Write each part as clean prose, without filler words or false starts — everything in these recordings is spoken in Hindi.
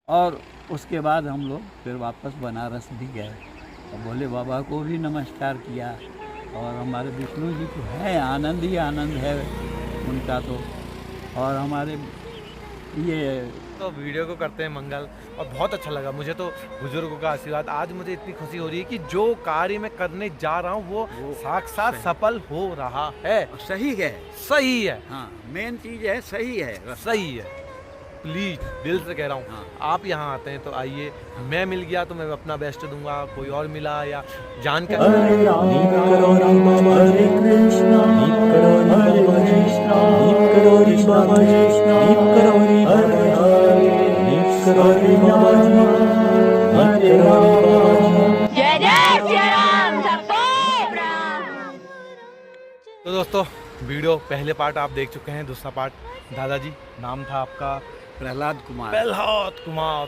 और उसके बाद हम लोग फिर वापस बनारस भी गए और भोले बाबा को भी नमस्कार किया। और हमारे विष्णु जी को है आनंद ही आनंद है उनका तो। और हमारे ये तो वीडियो को करते हैं मंगल, और बहुत अच्छा लगा मुझे तो बुजुर्गों का आशीर्वाद। आज मुझे इतनी खुशी हो रही है कि जो कार्य मैं करने जा रहा हूँ वो साक्षात सफल हो रहा है। सही है। सही है। हाँ, मेन चीज़ है सही है। सही है। प्लीज दिल से कह रहा हूँ, हाँ। आप यहाँ आते हैं तो आइए। मैं मिल गया तो मैं अपना बेस्ट दूंगा, कोई और मिला या जानकर हरे राम हरे कृष्णा हरे कृष्णा कृष्णा कृष्णा हरे हरे हरे राम। जय जय श्री राम सबको प्रणाम। तो दोस्तों, वीडियो पहले पार्ट आप देख चुके हैं। दूसरा पार्ट, दादाजी नाम था आपका प्रहलाद कुमार।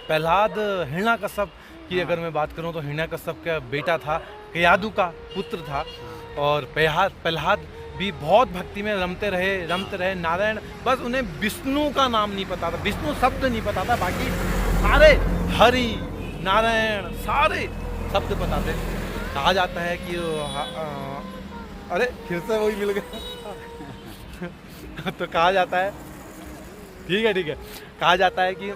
प्रहलाद हिरण्याकश्यप की अगर मैं बात करूं तो हिरण्याकश्यप का बेटा था, कयादु का पुत्र था। और प्रहलाद भी बहुत भक्ति में रमते रहे नारायण, बस उन्हें विष्णु का नाम नहीं पता था, विष्णु शब्द नहीं पता था, बाकी सारे हरि नारायण सारे शब्द पता थे। कहा जाता है कि अरे फिर से वही मिल गया तो कहा जाता है, ठीक है, कहा जाता है कि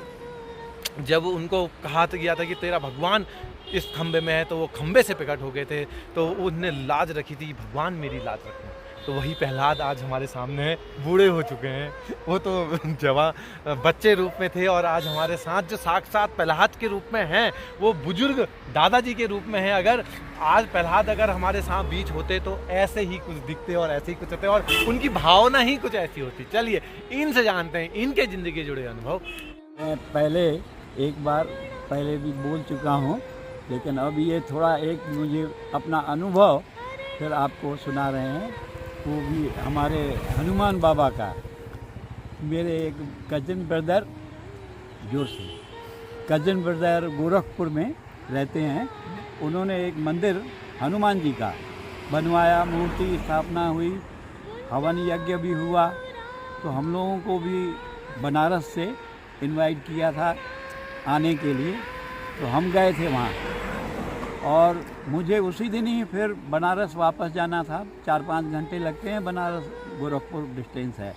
जब उनको कहा गया था कि तेरा भगवान इस खंबे में है, तो वो खंबे से प्रकट हो गए थे, तो उनने लाज रखी थी, भगवान मेरी लाज रखना। तो वही प्रहलाद आज हमारे सामने है, बूढ़े हो चुके हैं, वो तो जवान बच्चे रूप में थे, और आज हमारे साथ जो साक्षात प्रहलाद के रूप में हैं वो बुजुर्ग दादाजी के रूप में हैं। अगर आज प्रहलाद अगर हमारे साथ बीच होते तो ऐसे ही कुछ दिखते और ऐसे ही कुछ होते, और उनकी भावना ही कुछ ऐसी होती। चलिए इनसे जानते हैं इनके ज़िंदगी जुड़े अनुभव। मैं पहले एक बार पहले भी बोल चुका हूँ, लेकिन अब ये थोड़ा एक मुझे अपना अनुभव फिर आपको सुना रहे हैं, वो भी हमारे हनुमान बाबा का। मेरे एक कज़न ब्रदर गोरखपुर में रहते हैं, उन्होंने एक मंदिर हनुमान जी का बनवाया, मूर्ति स्थापना हुई, हवन यज्ञ भी हुआ। तो हम लोगों को भी बनारस से इनवाइट किया था आने के लिए, तो हम गए थे वहाँ। और मुझे उसी दिन ही फिर बनारस वापस जाना था। 4-5 घंटे लगते हैं, बनारस गोरखपुर डिस्टेंस है।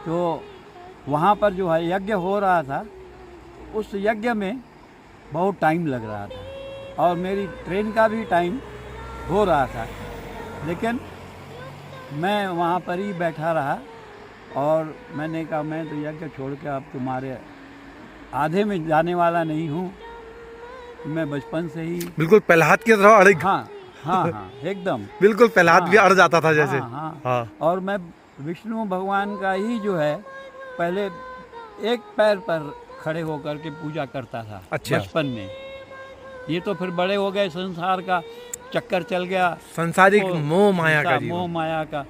तो वहाँ पर जो है यज्ञ हो रहा था, उस यज्ञ में बहुत टाइम लग रहा था और मेरी ट्रेन का भी टाइम हो रहा था, लेकिन मैं वहाँ पर ही बैठा रहा। और मैंने कहा मैं तो यज्ञ छोड़ के अब तुम्हारे आधे में जाने वाला नहीं हूँ। मैं बचपन से ही बिल्कुल प्रहलाद की तरह अड़े। हाँ एकदम बिल्कुल प्रहलाद भी अड़ जाता था जैसे। हाँ। और मैं विष्णु भगवान का ही जो है पहले एक पैर पर खड़े होकर के पूजा करता था। अच्छा। बचपन में। ये तो फिर बड़े हो गए, संसार का चक्कर चल गया, संसारिक मोह माया का।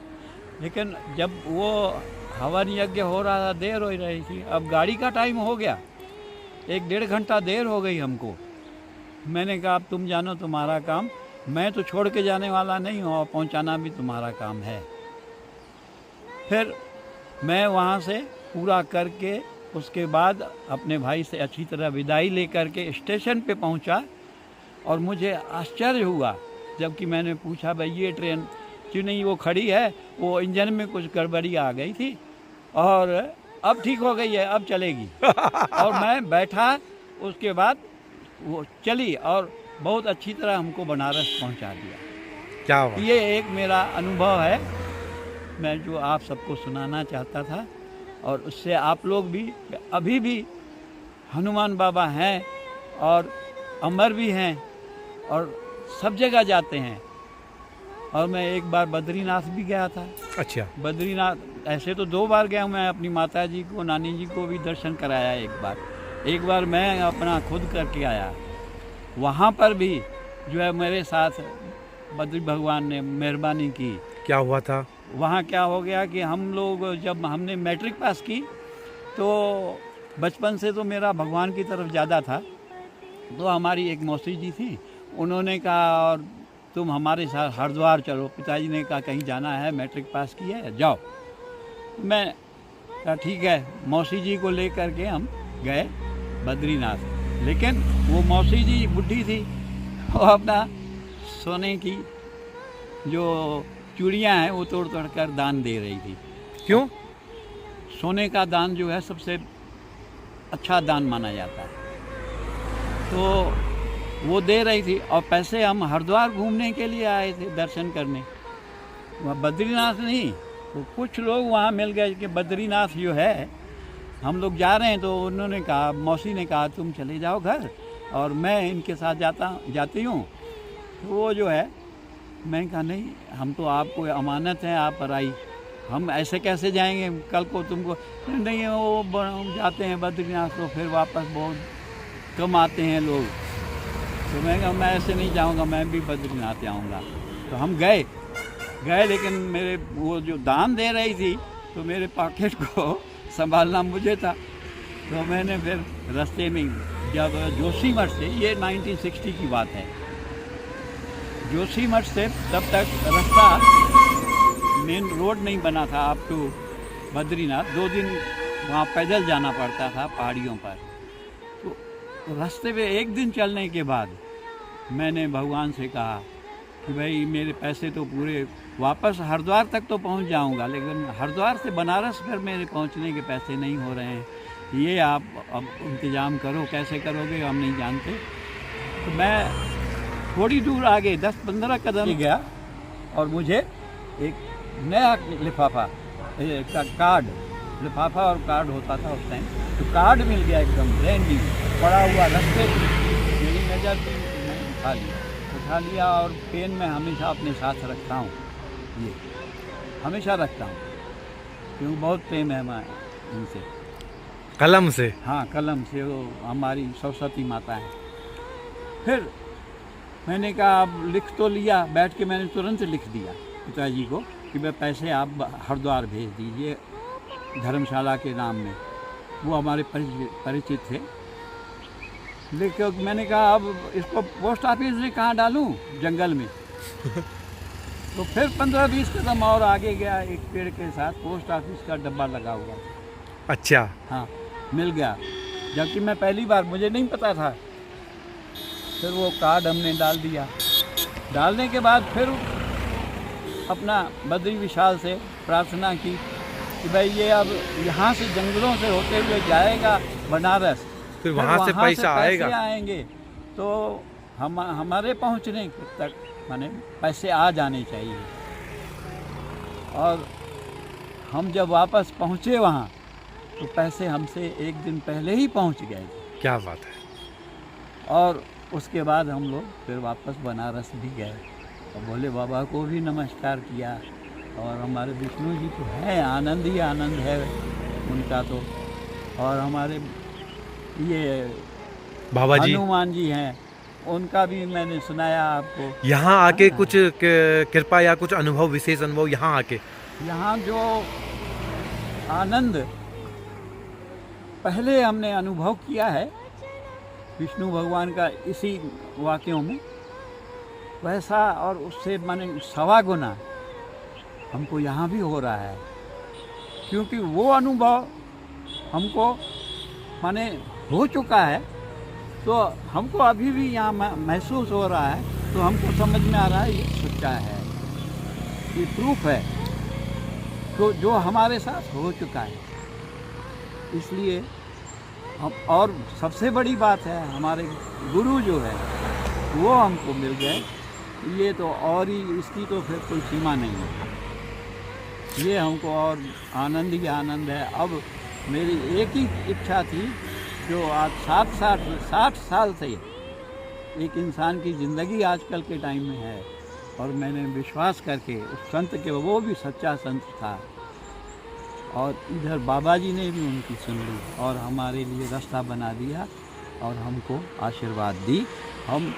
लेकिन जब वो हवन यज्ञ हो रहा था, देर हो रही थी, अब गाड़ी का टाइम हो गया, 1-1.5 घंटा देर हो गई हमको। मैंने कहा अब तुम जानो, तुम्हारा काम, मैं तो छोड़ के जाने वाला नहीं हूँ और पहुँचाना भी तुम्हारा काम है। फिर मैं वहाँ से पूरा करके उसके बाद अपने भाई से अच्छी तरह विदाई लेकर के स्टेशन पे पहुँचा। और मुझे आश्चर्य हुआ जबकि मैंने पूछा भाई ये ट्रेन क्यों नहीं वो खड़ी है, वो इंजन में कुछ गड़बड़ी आ गई थी और अब ठीक हो गई है, अब चलेगी। और मैं बैठा, उसके बाद वो चली और बहुत अच्छी तरह हमको बनारस पहुंचा दिया। क्या हुआ? ये एक मेरा अनुभव है, मैं जो आप सबको सुनाना चाहता था। और उससे आप लोग भी अभी भी हनुमान बाबा हैं और अमर भी हैं और सब जगह जाते हैं। और मैं एक बार बद्रीनाथ भी गया था। अच्छा। बद्रीनाथ ऐसे तो 2 बार गया हूँ मैं, अपनी माता जी को, नानी जी को भी दर्शन कराया एक बार मैं अपना खुद करके आया। वहाँ पर भी जो है मेरे साथ बद्री भगवान ने मेहरबानी की। क्या हुआ था वहाँ? क्या हो गया कि हम लोग जब हमने मैट्रिक पास की तो बचपन से तो मेरा भगवान की तरफ ज़्यादा था। तो हमारी एक मौसी जी थी, उन्होंने कहा और तुम हमारे साथ हरिद्वार चलो। पिताजी ने कहा कहीं जाना है, मैट्रिक पास किया है, जाओ। मैं कहा ठीक है, मौसी जी को ले करके हम गए बद्रीनाथ। लेकिन वो मौसी जी बुढ़ी थी, वो अपना सोने की जो चूड़ियाँ हैं वो तोड़ तोड़ कर दान दे रही थी। क्यों? सोने का दान जो है सबसे अच्छा दान माना जाता है, तो वो दे रही थी। और पैसे हम हरिद्वार घूमने के लिए आए थे, दर्शन करने, वहाँ बद्रीनाथ नहीं। तो कुछ लोग वहाँ मिल गए कि बद्रीनाथ जो है हम लोग जा रहे हैं, तो उन्होंने कहा, मौसी ने कहा तुम चले जाओ घर और मैं इनके साथ जाती हूँ। तो वो जो है, मैं कहा नहीं, हम तो आपको अमानत है, आप पर आई, हम ऐसे कैसे जाएंगे, कल को तुमको नहीं। वो जाते हैं बद्रीनाथ तो फिर वापस बहुत कम आते हैं लोग। तो मैं कहा मैं ऐसे नहीं जाऊंगा, मैं भी बद्रीनाथ जाऊंगा। तो हम गए, लेकिन मेरे वो जो दान दे रही थी तो मेरे पॉकेट को संभालना मुझे था। तो मैंने फिर रास्ते में जब जोशीमठ से, ये 1960 की बात है, जोशीमठ से तब तक रास्ता मेन रोड नहीं बना था अप टू बद्रीनाथ। 2 दिन वहाँ पैदल जाना पड़ता था पहाड़ियों पर। तो रास्ते पे 1 दिन चलने के बाद मैंने भगवान से कहा कि भाई मेरे पैसे तो पूरे, वापस हरिद्वार तक तो पहुंच जाऊंगा, लेकिन हरिद्वार से बनारस फिर मेरे पहुंचने के पैसे नहीं हो रहे हैं, ये आप अब इंतज़ाम करो, कैसे करोगे हम नहीं जानते। तो मैं थोड़ी दूर आगे 10-15 कदम गया और मुझे एक नया लिफाफा, कार्ड, लिफाफा और कार्ड होता था उस टाइम, तो कार्ड मिल गया एकदम ब्रांड न्यू पड़ा हुआ रास्ते। मेरी नज़र मैंने उठा लिया और पेन में हमेशा अपने साथ रखता हूँ, ये हमेशा रखता हूँ क्योंकि बहुत प्रेम है मैं इनसे। कलम से? हाँ, कलम से, वो हमारी सरस्वती माता है। फिर मैंने कहा अब लिख तो लिया, बैठ के मैंने तुरंत लिख दिया पिताजी को कि भाई पैसे आप हरिद्वार भेज दीजिए धर्मशाला के नाम में। वो हमारे परिचित थे। लेकिन मैंने कहा अब इसको पोस्ट ऑफिस में कहाँ डालूं, जंगल में। तो फिर 15-20 कदम और आगे गया, एक पेड़ के साथ पोस्ट ऑफिस का डब्बा लगा हुआ था। अच्छा। हाँ, मिल गया, जबकि मैं पहली बार, मुझे नहीं पता था। फिर वो कार्ड हमने डाल दिया। डालने के बाद फिर अपना बद्री विशाल से प्रार्थना की कि भाई ये अब यहाँ से जंगलों से होते हुए जाएगा बनारस, फिर वहाँ से पैसा आएंगे, तो हमारे पहुँचने तक माने पैसे आ जाने चाहिए। और हम जब वापस पहुँचे वहाँ तो पैसे हमसे 1 दिन पहले ही पहुँच गए। क्या बात है। और उसके बाद हम लोग फिर वापस बनारस भी गए और भोले बाबा को भी नमस्कार किया। और हमारे विष्णु जी तो है, आनंद ही आनंद है उनका तो। और हमारे ये बाबा जी हनुमान जी हैं, उनका भी मैंने सुनाया आपको। यहाँ आके कुछ कृपा या कुछ अनुभव, विशेष अनुभव यहाँ आके? यहाँ जो आनंद पहले हमने अनुभव किया है विष्णु भगवान का इसी वाक्यों में, वैसा और उससे माने 1.25 गुना हमको यहाँ भी हो रहा है। क्योंकि वो अनुभव हमको माने हो चुका है, तो हमको अभी भी यहाँ महसूस हो रहा है, तो हमको समझ में आ रहा है ये सच्चा है, ये प्रूफ है तो जो हमारे साथ हो चुका है। इसलिए हम, और सबसे बड़ी बात है हमारे गुरु जो है वो हमको मिल गए, ये तो और ही, इसकी तो फिर कोई सीमा नहीं है। ये हमको और आनंद ही आनंद है। अब मेरी एक ही इच्छा थी, जो आज 60 साल से एक इंसान की ज़िंदगी आजकल के टाइम में है, और मैंने विश्वास करके उस संत के, वो भी सच्चा संत था, और इधर बाबा जी ने भी उनकी सुन ली और हमारे लिए रास्ता बना दिया और हमको आशीर्वाद दी। हम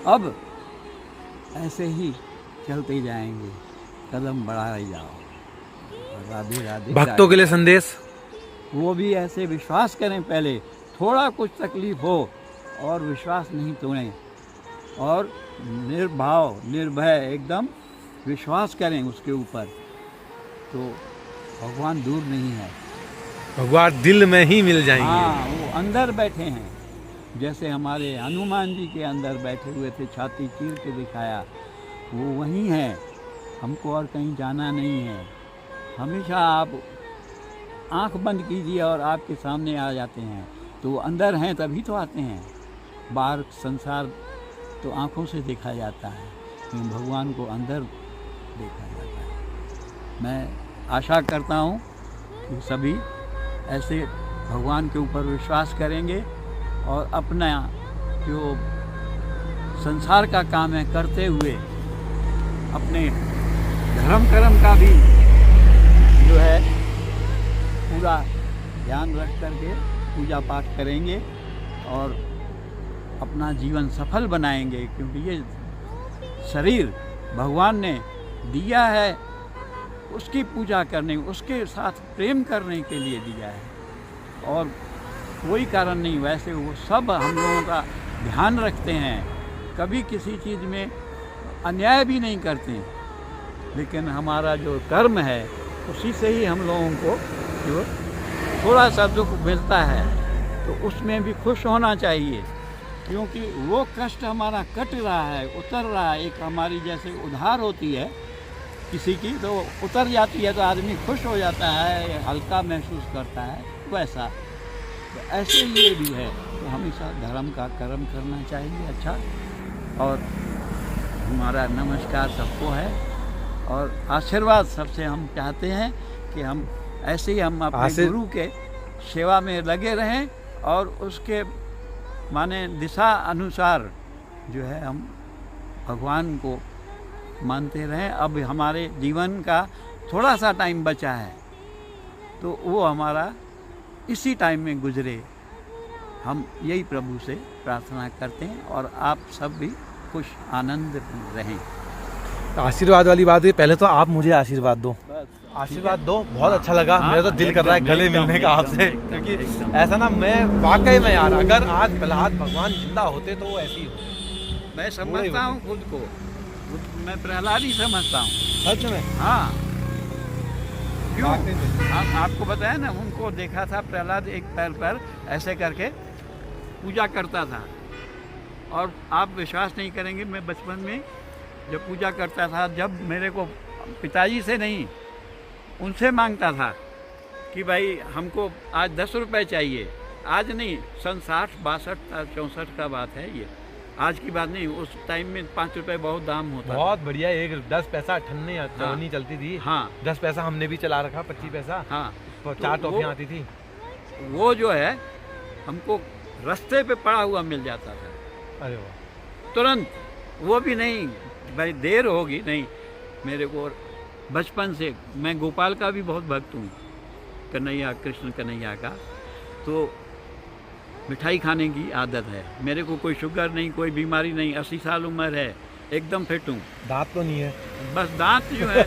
अब ऐसे ही चलते जाएंगे, कदम बढ़ाए जाओ। राधे राधे। भक्तों के लिए संदेश? वो भी ऐसे विश्वास करें, पहले थोड़ा कुछ तकलीफ हो और विश्वास नहीं तोड़ें, और निर्भाव निर्भय एकदम विश्वास करें उसके ऊपर, तो भगवान दूर नहीं है। भगवान दिल में ही मिल जाएंगे। हाँ, वो अंदर बैठे हैं। जैसे हमारे हनुमान जी के अंदर बैठे हुए थे, छाती चीर के दिखाया, वो वहीं है। हमको और कहीं जाना नहीं है। हमेशा आप आंख बंद कीजिए और आपके सामने आ जाते हैं। तो वो अंदर हैं तभी तो आते हैं। बाहर संसार तो आंखों से देखा जाता है, लेकिन भगवान को अंदर देखा जाता है। मैं आशा करता हूँ कि सभी ऐसे भगवान के ऊपर विश्वास करेंगे और अपना जो संसार का काम है करते हुए अपने धर्म कर्म का भी जो है पूरा ध्यान रख करके पूजा पाठ करेंगे और अपना जीवन सफल बनाएंगे। क्योंकि ये शरीर भगवान ने दिया है उसकी पूजा करने, उसके साथ प्रेम करने के लिए दिया है और कोई कारण नहीं। वैसे वो सब हम लोगों का ध्यान रखते हैं, कभी किसी चीज़ में अन्याय भी नहीं करते, लेकिन हमारा जो कर्म है उसी से ही हम लोगों को जो थोड़ा सा दुख मिलता है तो उसमें भी खुश होना चाहिए। क्योंकि वो कष्ट हमारा कट रहा है, उतर रहा है। एक हमारी जैसे उधार होती है किसी की, तो उतर जाती है तो आदमी खुश हो जाता है, हल्का महसूस करता है। वैसा तो ऐसे ये भी है। तो हमेशा धर्म का कर्म करना चाहिए अच्छा। और हमारा नमस्कार सबको है और आशीर्वाद सबसे हम चाहते हैं कि हम ऐसे ही हम अपने गुरु के सेवा में लगे रहें और उसके माने दिशा अनुसार जो है हम भगवान को मानते रहें। अब हमारे जीवन का थोड़ा सा टाइम बचा है तो वो हमारा इसी टाइम में गुजरे, हम यही प्रभु से प्रार्थना करते हैं और आप सब भी खुश आनंद रहें। तो आशीर्वाद वाली बात है, पहले तो आप मुझे आशीर्वाद दो। आशीर्वाद दो, बहुत अच्छा लगा। मेरा तो दिल कर रहा है गले मिलने का आपसे, क्योंकि ऐसा ना मैं वाकई में यार अगर आज प्रहलाद भगवान जिंदा होते तो वो ऐसी हो। मैं समझता हूँ खुद को, मैं प्रहलाद ही समझता हूँ सच में। हाँ, क्यों आपको बताया ना, उनको देखा था प्रहलाद एक पैर पर ऐसे करके पूजा करता था। और आप विश्वास नहीं करेंगे, मैं बचपन में जब पूजा करता था, जब मेरे को पिताजी से नहीं उनसे मांगता था कि भाई हमको आज 10 रुपए चाहिए, आज नहीं, सन 60, 62, 64 का बात है ये, आज की बात नहीं। उस टाइम में 5 रुपए बहुत दाम होता था। बहुत बढ़िया। एक 10 पैसा अठन्नी चवन्नी चलती थी। हाँ, 10 पैसा हमने भी चला रखा, 25 पैसा। हाँ, 4 टॉफियाँ आती थी। वो जो है हमको रास्ते पे पड़ा हुआ मिल जाता था अरे वाह, तुरंत। वो भी नहीं भाई देर होगी, नहीं, मेरे को बचपन से, मैं गोपाल का भी बहुत भक्त हूँ, कन्हैया, कृष्ण कन्हैया का। तो मिठाई खाने की आदत है मेरे को, कोई शुगर नहीं, कोई बीमारी नहीं, 80 साल उम्र है, एकदम फिट हूँ। दांत तो नहीं है? बस दांत जो है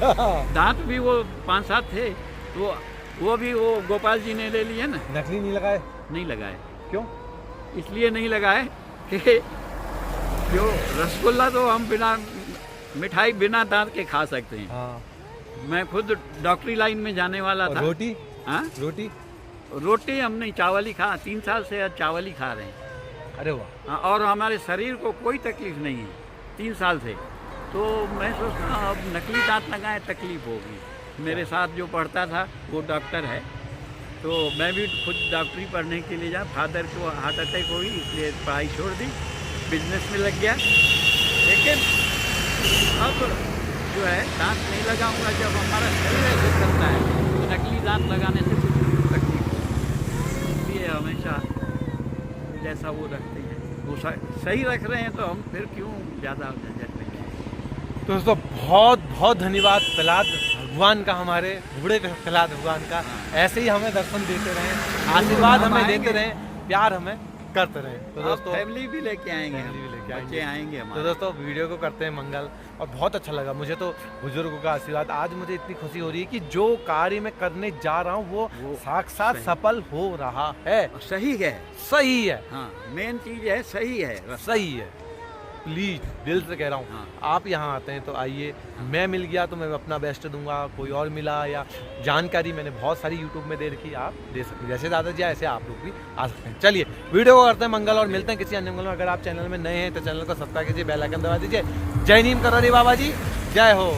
दांत भी वो 5-7 थे, तो वो भी वो गोपाल जी ने ले लिए ना। नकली नहीं लगाए? नहीं लगाए। क्यों? इसलिए नहीं लगाए कि जो रसगुल्ला तो हम बिना मिठाई बिना दांत के खा सकते हैं। हाँ। मैं खुद डॉक्टरी लाइन में जाने वाला था। रोटी? हाँ, रोटी हम नहीं, चावल ही खा, 3 साल से चावल ही खा रहे हैं। अरे वाह। हाँ, और हमारे शरीर को कोई तकलीफ नहीं है 3 साल से। तो मैं सोचता हूँ अब नकली दांत लगाए तकलीफ होगी। मेरे साथ जो पढ़ता था वो डॉक्टर है, तो मैं भी खुद डॉक्टरी पढ़ने के लिए जा, फादर को हार्ट अटैक हुई इसलिए पढ़ाई छोड़ दी, बिजनेस में लग गया। लेकिन अब जो है दांत नहीं लगाऊंगा, जब हमारा शरीर ऐसे चलता है तो नकली दांत लगाने से कुछ तकलीफ है। इसलिए हमेशा जैसा वो रखते हैं वो सही रख रहे हैं, तो हम फिर क्यों ज़्यादा झंझट में जाएं। तो दोस्तों बहुत बहुत धन्यवाद प्रहलाद भगवान का, हमारे बूढ़े प्रहलाद भगवान का। ऐसे ही हमें दर्शन देते रहें, आशीर्वाद हमें देते रहें, प्यार हमें करते रहें। तो दोस्तों फैमिली भी लेके आएंगे, फैमिली भी लेके बच्चे आएंगे तो हमारे। दोस्तों वीडियो को करते हैं मंगल। और बहुत अच्छा लगा मुझे तो बुजुर्गों का आशीर्वाद। आज मुझे इतनी खुशी हो रही है कि जो कार्य मैं करने जा रहा हूँ वो साक्षात सफल हो रहा है। सही है, सही है। हाँ, मेन चीज़ है सही है, सही है। प्लीज़ दिल से कह रहा हूँ, हाँ। आप यहाँ आते हैं तो आइए। मैं मिल गया तो मैं अपना बेस्ट दूंगा, कोई और मिला या जानकारी मैंने बहुत सारी यूट्यूब में दे रखी, आप दे सकते हैं। जैसे दादाजी ऐसे आप लोग भी आ सकते हैं। चलिए वीडियो को करते हैं मंगल और मिलते हैं किसी अन्य मंगल में। अगर आप चैनल में नए हैं तो चैनल को सब्सक्राइब कीजिए, बेल आइकन दबा दीजिए। जय नीम करोरी बाबा जी, जय हो।